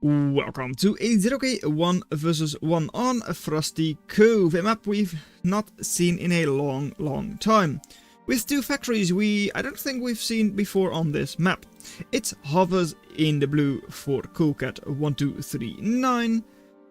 Welcome to a zerok 1 versus 1 on Frosty Cove, a map we've not seen in a long time. With two factories I don't think we've seen before on this map. It's hovers in the blue for Coolcat1239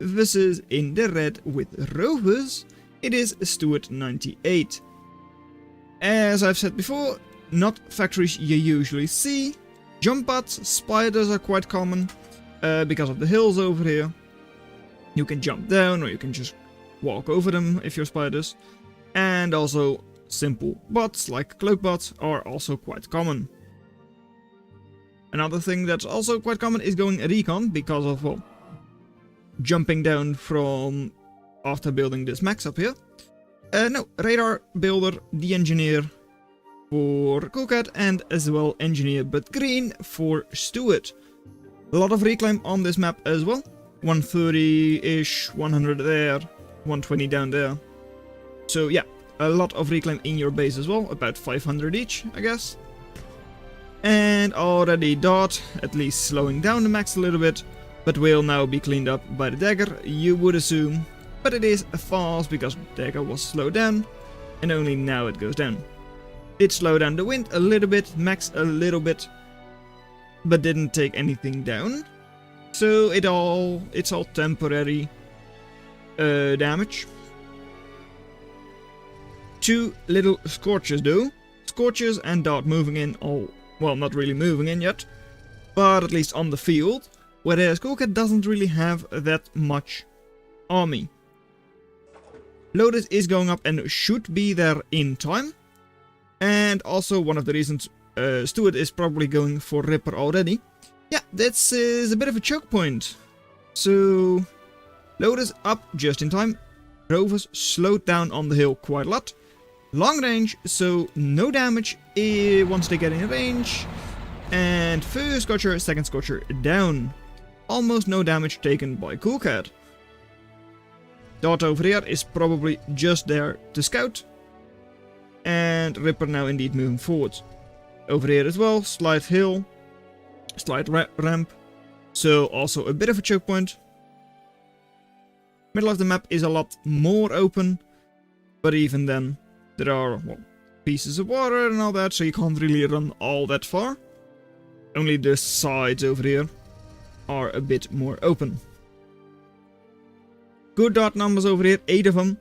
versus in the red with rovers, it is Stuart 98. As I've said before, not factories you usually see. Jump pads, spiders are quite common. Because of the hills over here. You can jump down or you can just walk over them if you're spiders. And also simple bots like cloak bots are also quite common. Another thing that's also quite common is going recon because of, well, jumping down from after building this max up here. No, radar builder, the engineer for Coolcat and as well engineer but green for Stuart. A lot of reclaim on this map as well. 130-ish, 100 there, 120 down there. So yeah, a lot of reclaim in your base as well, about 500 each, I guess. And already dot, at least slowing down the max a little bit, but will now be cleaned up by the dagger, you would assume. But it is fast because dagger was slowed down, and only now it goes down. Did slow down the wind a little bit, max a little bit, but didn't take anything down, so it's all temporary damage. Two little scorches though, scorches and dart moving in, all well, not really moving in yet, but at least on the field, whereas Coolcat doesn't really have that much army. Lotus is going up and should be there in time, and also one of the reasons Stuart is probably going for Ripper already. Yeah, this is a bit of a choke point. So, Lotus up just in time. Rovers slowed down on the hill quite a lot. Long range, so no damage once they get in range. And first Scorcher, second Scorcher down. Almost no damage taken by Coolcat. Dart over here is probably just there to scout. And Ripper now indeed moving forwards. Over here as well, slight hill, slight ramp, so also a bit of a choke point. Middle of the map is a lot more open, but even then there are, well, pieces of water and all that, so you can't really run all that far. Only the sides over here are a bit more open. Good dart numbers over here, 8 of them.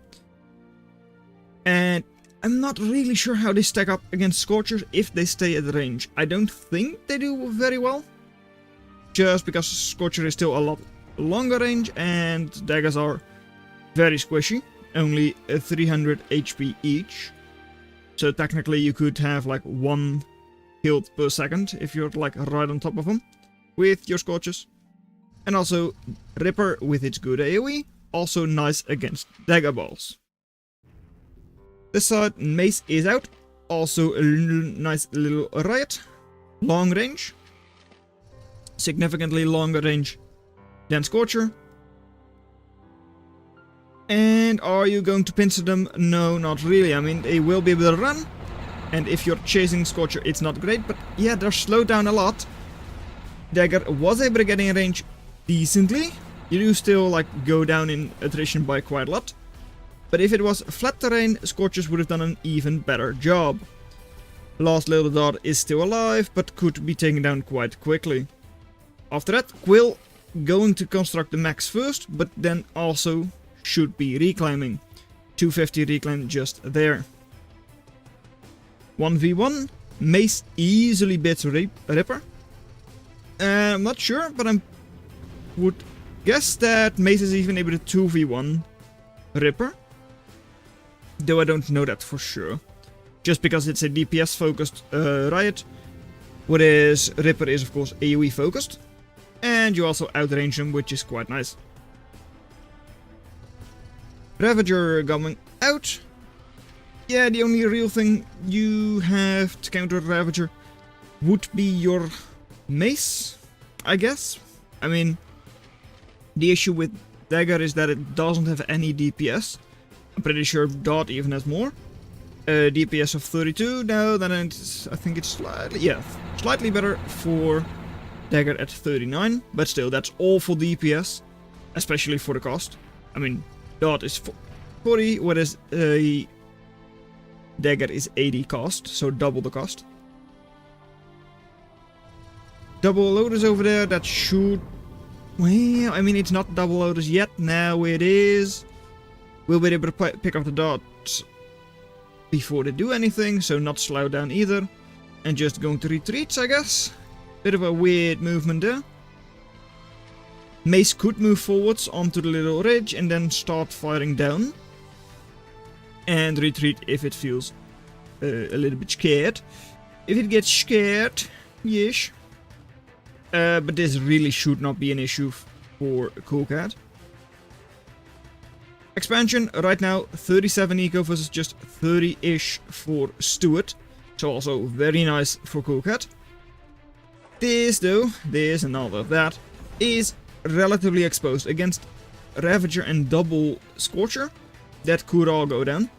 And I'm not really sure how they stack up against Scorchers if they stay at range. I don't think they do very well. Just because Scorcher is still a lot longer range and daggers are very squishy. Only 300 HP each. So technically you could have like 1 killed per second if you're like right on top of them with your Scorchers. And also Ripper with its good AoE. Also nice against dagger balls. This side, Mace is out. Also a nice little Riot. Long range. Significantly longer range than Scorcher. And are you going to pincer them? No, not really. I mean, they will be able to run. And if you're chasing Scorcher, it's not great. But yeah, they're slowed down a lot. Dagger was able to get in range decently. You do still like go down in attrition by quite a lot. But if it was flat terrain, Scorchers would have done an even better job. Last little dot is still alive, but could be taken down quite quickly. After that, Quill going to construct the max first, but then also should be reclaiming. 250 reclaim just there. 1v1, Mace easily beats Ripper. I'm not sure, but I would guess that Mace is even able to 2v1 Ripper. Though I don't know that for sure. Just because it's a DPS focused Riot. Whereas Ripper is of course AoE focused. And you also outrange him, which is quite nice. Ravager going out. Yeah, the only real thing you have to counter Ravager would be your Mace, I guess. I mean, the issue with Dagger is that it doesn't have any DPS. I'm pretty sure Dot even has more. DPS of 32, no, then I think it's slightly better for Dagger at 39, but still, that's all for DPS, especially for the cost. I mean, dot is 40, whereas a dagger is 80 cost, so double the cost. Double loaders over there, that should... Well, I mean, it's not double loaders yet, now it is. We'll be able to pick up the dots before they do anything, so not slow down either. And just going to retreats, I guess. Bit of a weird movement there. Mace could move forwards onto the little ridge and then start firing down. And retreat if it feels a little bit scared. If it gets scared, yes. But this really should not be an issue for Coolcat. Expansion, right now 37 eco versus just 30-ish for Stuart. So also very nice for Coolcat. This though, this and all of that, is relatively exposed against Ravager and double Scorcher. That could all go down.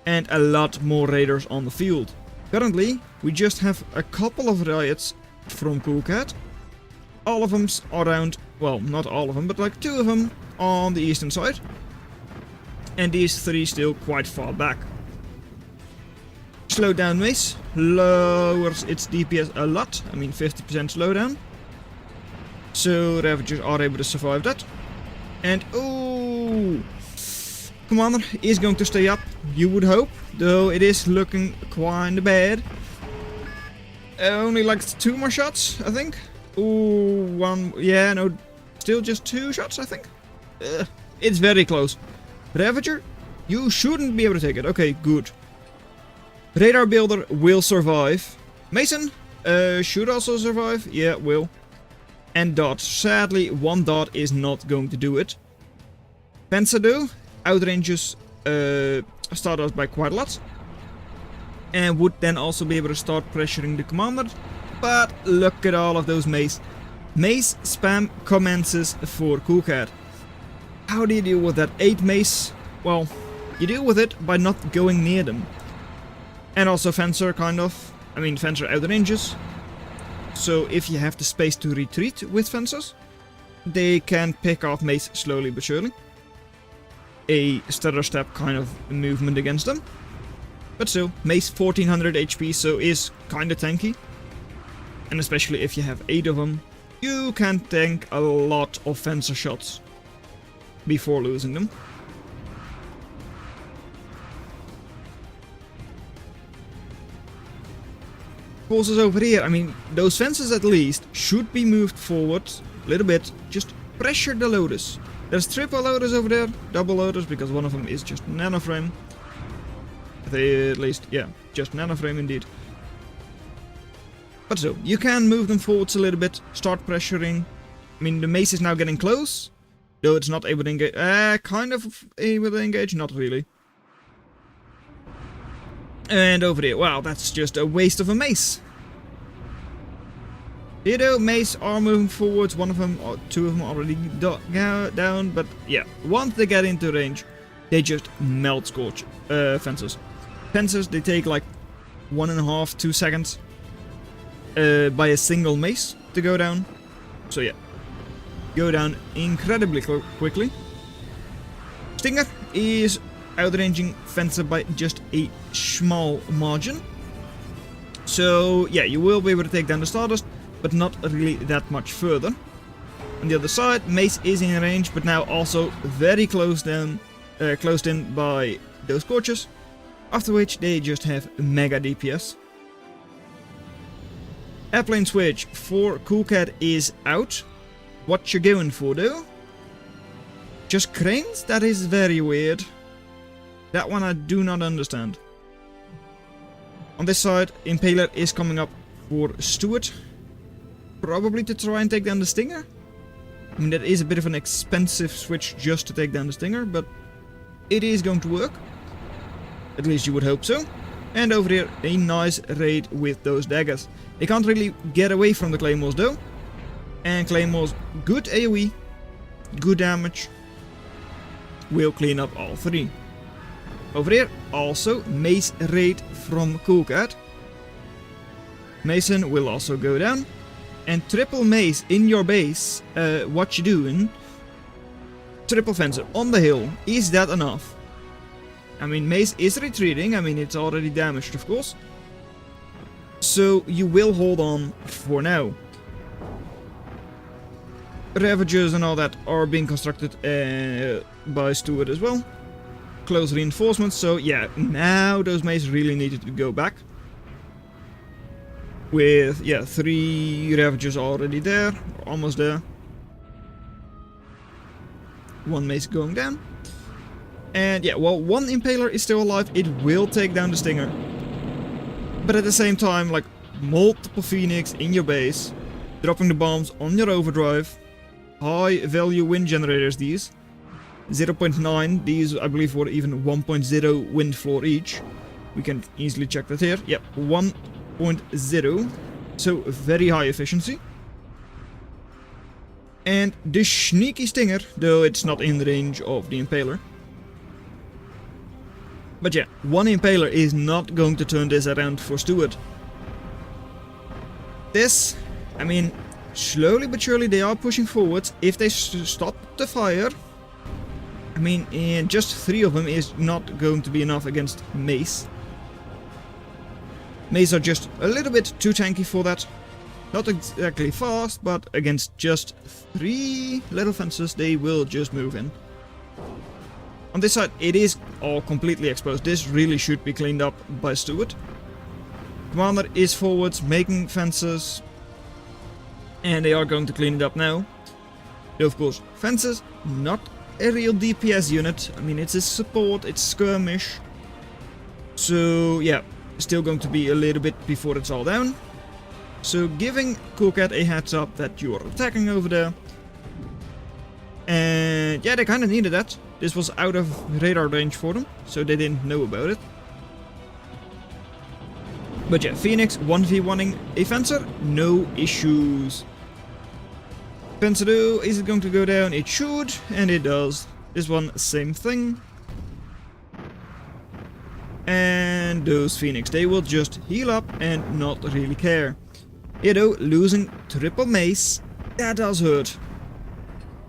And a lot more raiders on the field. Currently, we just have a couple of Riots from Coolcat. All of them around, well, not all of them, but like 2 of them on the eastern side. And these 3 still quite far back. Slow down Mace lowers its DPS a lot. I mean 50% slowdown. So Ravagers are able to survive that. And oh, Commander is going to stay up, you would hope. Though it is looking quite bad. Only like 2 more shots, I think. Ooh, 1, yeah, no, still just 2 shots, I think. It's very close. Ravager, you shouldn't be able to take it. Okay, good. Radar Builder will survive. Mason should also survive. Yeah, will. And Dot. Sadly, 1 Dot is not going to do it. Fencer though, outranges Stardust by quite a lot. And would then also be able to start pressuring the Commander. But look at all of those Mace. Mace spam commences for Coolcat. How do you deal with that? 8 Mace? Well, you deal with it by not going near them. And also Fencer, kind of. I mean, Fencer outranges. So if you have the space to retreat with Fencers, they can pick off Mace slowly but surely. A stutter step kind of movement against them. But still, Mace 1400 HP, so is kind of tanky. And especially if you have 8 of them, you can tank a lot of Fencer shots before losing them. Forces over here, I mean, those fences at least should be moved forward a little bit. Just pressure the loaders. There's triple loaders over there, double loaders, because one of them is just nanoframe. They at least, yeah, just nanoframe indeed. But so, you can move them forwards a little bit, start pressuring. I mean, the Mace is now getting close, though it's not able to engage. Kind of able to engage, not really. And over there, wow, that's just a waste of a Mace. You know, Mace are moving forwards, one of them, or 2 of them already down, but yeah, once they get into range, they just melt Scorch Fences. Fences, they take like 1.5, 2 seconds by a single Mace to go down. So yeah, go down incredibly quickly. Stinger is outranging Fencer by just a small margin. So yeah, you will be able to take down the Stardust, but not really that much further. On the other side, Mace is in range, but now also very closed in by those Scorches, after which they just have mega DPS. Airplane switch for Coolcat is out. What you going for though? Just cranes? That is very weird. That one I do not understand. On this side, Impaler is coming up for Stuart. Probably to try and take down the Stinger. I mean, that is a bit of an expensive switch just to take down the Stinger, but it is going to work. At least you would hope so. And over here, a nice raid with those daggers. They can't really get away from the Claymores though. And Claymores, good AoE, good damage. Will clean up all 3. Over here, also Mace raid from Coolcat. Mason will also go down. and triple Mace in your base, what you doing? Triple fencer on the hill. Is that enough? I mean, Mace is retreating. I mean, it's already damaged, of course. So you will hold on for now. Ravagers and all that are being constructed by Stuart as well. Close reinforcements. So yeah, now those Mace really needed to go back. With, yeah, 3 Ravagers already there. Almost there. 1 Mace going down. And yeah, while 1 Impaler is still alive, it will take down the Stinger. But at the same time, like, multiple Phoenix in your base, dropping the bombs on your overdrive, high value wind generators these, 0.9, these I believe were even 1.0 wind floor each. We can easily check that here. Yep, 1.0, so very high efficiency. And the sneaky Stinger, though it's not in range of the Impaler. But yeah, 1 Impaler is not going to turn this around for Stuart. This, I mean, slowly but surely they are pushing forward. If they stop the fire, I mean, just 3 of them is not going to be enough against Mace. Mace are just a little bit too tanky for that. Not exactly fast, but against just 3 little fences, they will just move in. On this side, it is all completely exposed. This really should be cleaned up by Stuart. Commander is forwards, making fences. And they are going to clean it up now. Though, of course, fences, not a real DPS unit. I mean, it's a support, it's skirmish. So, yeah, still going to be a little bit before it's all down. So, giving Coolcat a heads up that you are attacking over there. And yeah, they kind of needed that. This was out of radar range for them, so they didn't know about it. But yeah, Phoenix 1v1ing a Fencer, no issues. Fencer though, is it going to go down? It should, and it does. This one, same thing. And those Phoenix, they will just heal up and not really care. You know, losing triple Mace, that does hurt.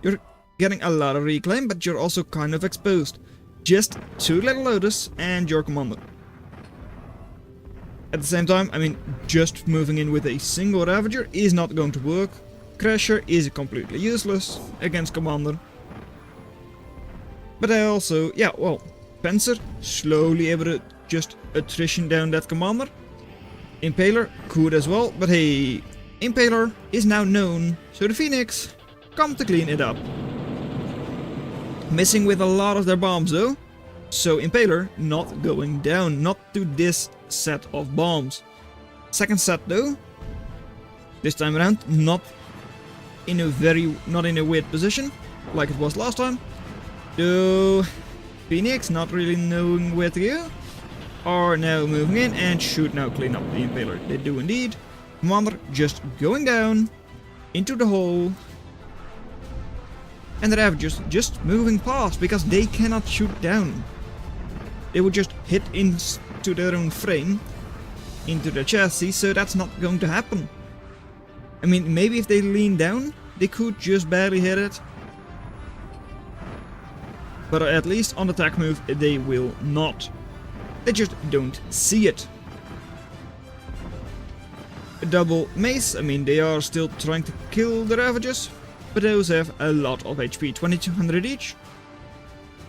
You're getting a lot of reclaim, but you're also kind of exposed. Just 2 little Lotus and your commander. At the same time, I mean, just moving in with a single Ravager is not going to work. Crasher is completely useless against commander. But I also, yeah, well, Fencer slowly able to just attrition down that commander. Impaler could as well, but hey, Impaler is now known, so the Phoenix come to clean it up. Missing with a lot of their bombs though, so Impaler not going down, not to this set of bombs. Second set though, this time around not in a weird position like it was last time. Though Phoenix not really knowing where to go, are now moving in and should now clean up the Impaler. They do indeed. Commander just going down into the hole. And the Ravagers just moving past because they cannot shoot down. They would just hit into their own frame, into the chassis, so that's not going to happen. I mean, maybe if they lean down, they could just barely hit it. But at least on the attack move, they will not. They just don't see it. A double Mace, I mean, they are still trying to kill the Ravagers. But those have a lot of HP, 2200 each.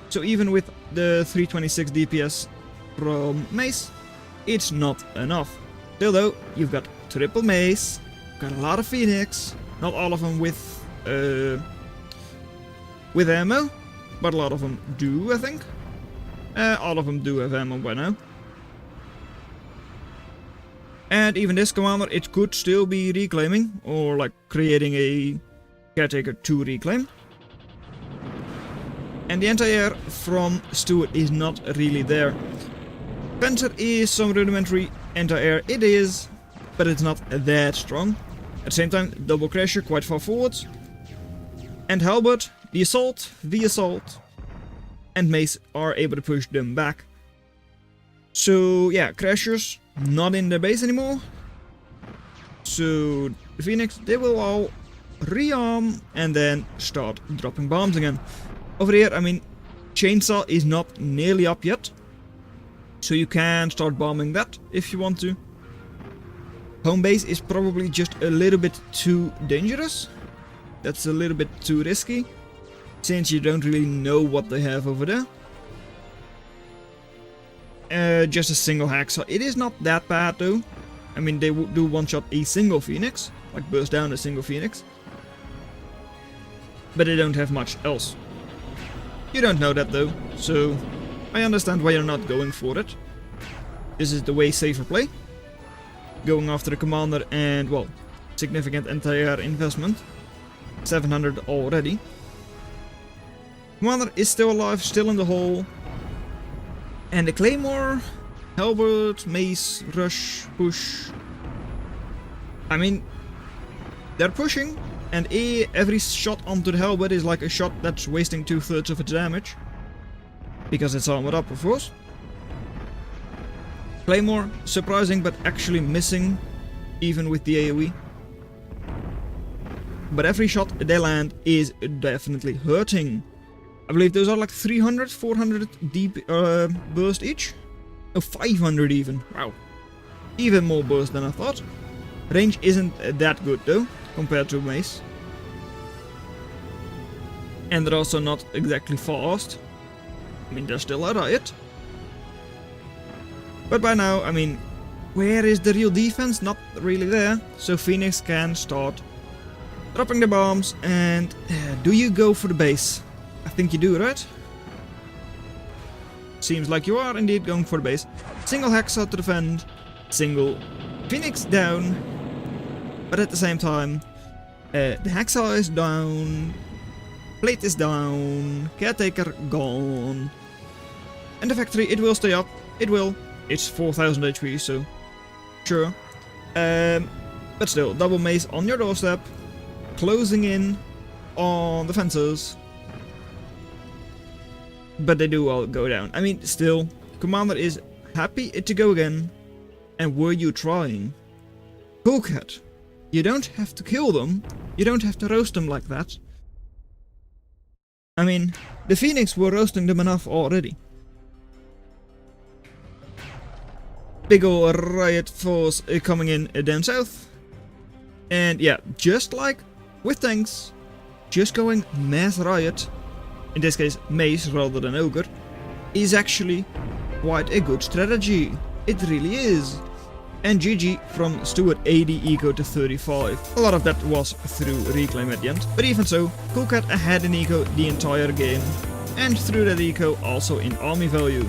So even with the 326 DPS from Mace, it's not enough. Still though, you've got triple Mace, got a lot of Phoenix, not all of them with ammo, but a lot of them do, I think. All of them do have ammo by now. And even this commander, it could still be reclaiming, or like creating a Caretaker to reclaim. And the anti-air from Stuart is not really there. Fencer is some rudimentary anti-air, it is, but it's not that strong. At the same time, double Crasher quite far forwards. And Halberd, the assault, and Mace are able to push them back. So yeah, Crashers not in their base anymore. So the Phoenix, they will all rearm and then start dropping bombs again. Over here, I mean, Chainsaw is not nearly up yet, so you can start bombing that if you want to. Home base is probably just a little bit too dangerous. That's a little bit too risky, since you don't really know what they have over there. Just a single hacksaw. It is not that bad though. I mean, they do one-shot a single Phoenix, like burst down a single Phoenix. But they don't have much else. You don't know that though, so I understand why you're not going for it. This is the way safer play. Going after the commander and, well, significant entire investment. 700 already. Commander is still alive, still in the hole. And the Claymore, Halberd, Mace, Rush, Push. I mean, they're pushing, and every shot onto the Halberd is like a shot that's wasting 2/3 of its damage. Because it's armored up, of course. Claymore, surprising but actually missing, even with the AoE. But every shot they land is definitely hurting. I believe those are like 300, 400 deep burst each. Oh, 500 even. Wow. Even more burst than I thought. Range isn't that good though, compared to Mace. And they're also not exactly fast. I mean, they're still a Riot. But by now, I mean, where is the real defense? Not really there. So Phoenix can start dropping the bombs. And do you go for the base? I think you do, right? Seems like you are indeed going for the base. Single Hacksaw to defend. Single Phoenix down. But at the same time, the Hacksaw is down. Plate is down. Caretaker gone. And the factory, it will stay up. It will. It's 4000 HP, so sure. But still, double Mace on your doorstep. Closing in on the fences. But they do all go down. I mean, still, Commander is happy to go again. And were you trying? Cool Cat. You don't have to kill them. You don't have to roast them like that. I mean, the Phoenix were roasting them enough already. Big ol' Riot force coming in down south. And yeah, just like with tanks, just going mass Riot, in this case Mace rather than Ogre, is actually quite a good strategy. It really is. And GG from Stuart 80 eco to 35. A lot of that was through reclaim at the end. But even so, Cool Cat had an eco the entire game. And through that eco also in army value.